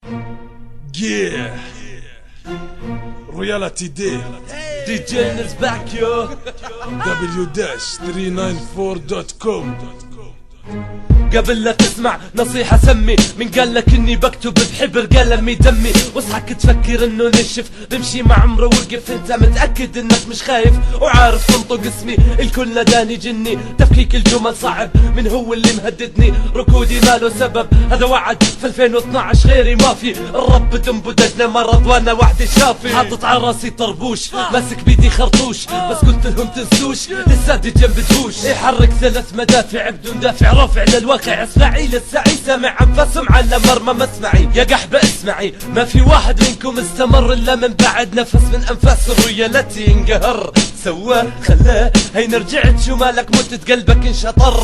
Yeah, Royalty Day. DJ is back, yo. w-394.com. قبل لا تسمع نصيحة سمي من قال لك اني بكتب بحبر قلمي دمي واصحك تفكر انه نشف بمشي مع عمره وقف انت متأكد انك مش خايف وعارف تنطق اسمي الكل نداني جني تفكيك الجمل صعب من هو اللي مهددني ركودي ما له سبب هذا وعد في 2012 غيري ما في الرب تنبدجنا مرض وانا وحدي شافي حاطط على راسي طربوش ماسك بيدي خرطوش بس قلت لهم تنسوش لساتي جنب دهوش يحرك 3 مدافع بدون دافع رافع للواقع اسمعي للسعي سامع انفاس على مرمى مسمعي يا قحبة اسمعي ما في واحد منكم استمر الا من بعد نفس من انفاس الرويالتي انقهر سواه خلاه هين رجعت شو مالك متت قلبك انشطر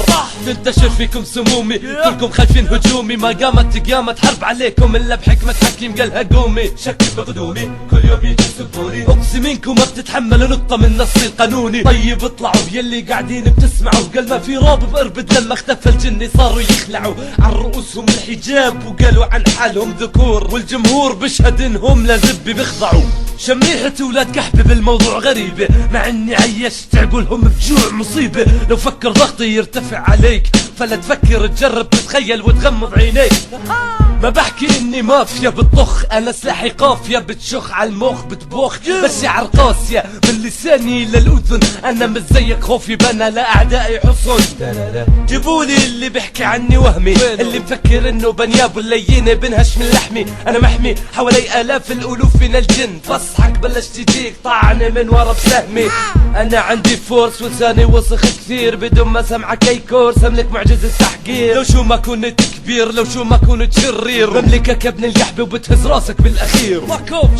تنتشر فيكم سمومي كلكم خايفين هجومي ما قامت حرب عليكم الا بحكمة حكيم قالها قومي شك بقدومي كل يوم يجي يسبوني اقسم منكم ما بتتحملوا نقطة من نصي القانوني طيب اطلعوا يلي قاعدين بتسمعوا قال ما في راب بقربد لما اختفى الجني صاروا يخلعوا عن رؤوسهم الحجاب وقالوا عن حالهم ذكور والجمهور بيشهد انهم لزبي بيخضعوا شميحة ولاد قحبة بالموضوع غريبة مع اني عيشت عقولهم بجوع مصيبة لو فكر ضغطي يرتفع عليك فلا تفكر تجرب تتخيل وتغمض عينيك ما بحكي اني مافيا بتطخ انا سلاحي قافية بتشخ على المخ بتبوخ بشعر قاسية من لساني للاذن انا مش زيك خوفي بنا لاعدائي حصن جيبولي اللي بحكي عني وهمي اللي مفكر انه بنياب اللينة بنهش من لحمي انا محمي حوالي الاف الالوف من الجن فصحك بلش تجيك طعني من ورا بسهمي انا عندي فورس ولساني وسخ كثير بدون ما سمعك اي كورس املك معجزة تحقير لو شو ما كنت كبير لو شو ما كنت شرير بملكك ابن القحبة وبتهز راسك بالاخير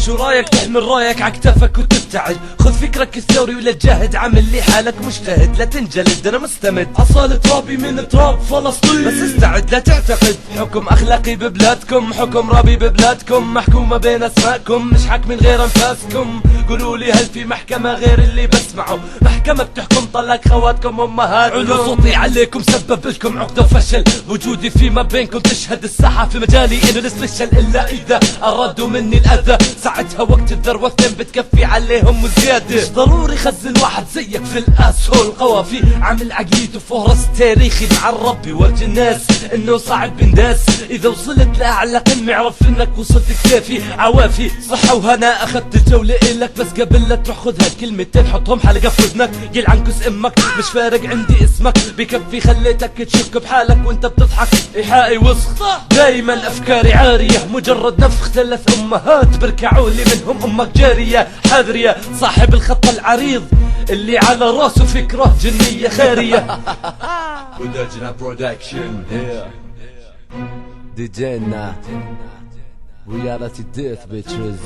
شو رايك تحمل رايك عكتافك وتبتعد خذ فكرك الثوري ولا تجاهد عامل لي حالك مجتهد لا تنجلد انا مستمد اصالة رابي من تراب فلسطين بس استعد لا تعتقد حكم اخلاقي ببلادكم حكم رابي ببلادكم محكومة بين اسماءكم مش حك من غير انفاسكم قولوا لي هل في محكمة غير اللي بسمعه محكمة بتحكم طلق خواتكم امهاتكم علو صوتي عليكم سبب لكم عقدة وفشل وجودي فيما بينكم تشهد الساحة في مجالي انه نسفشل الا اذا ارادوا مني الاذى ساعتها وقت الذروة اثنين بتكفي عليهم وزيادة مش ضروري خزن واحد زيك في الاسهول قوافي عامل عقليته فهرس تاريخي مع الرب ورجي الناس انه صعب بنداس اذا وصلت لاعلى قمة اعرف انك وصلت كتافي عوافي صحة وهنا اخذت الجولة الك بس قبل لا تروح خذ هالكلمتين حطهم حلقة في اذنك يلعن كس امك مش فارق عندي اسمك بكفي خليتك تشك بحالك وانت بتضحك ايحائي وسخ دايما افكاري عارية مجرد نفخ 3 امهات بركعوا لي منهم امك جارية حاذرية صاحب الخط العريض اللي على راسه فكرة جنية خارية ودجنا برودكشن دي جينا Reality Death bitches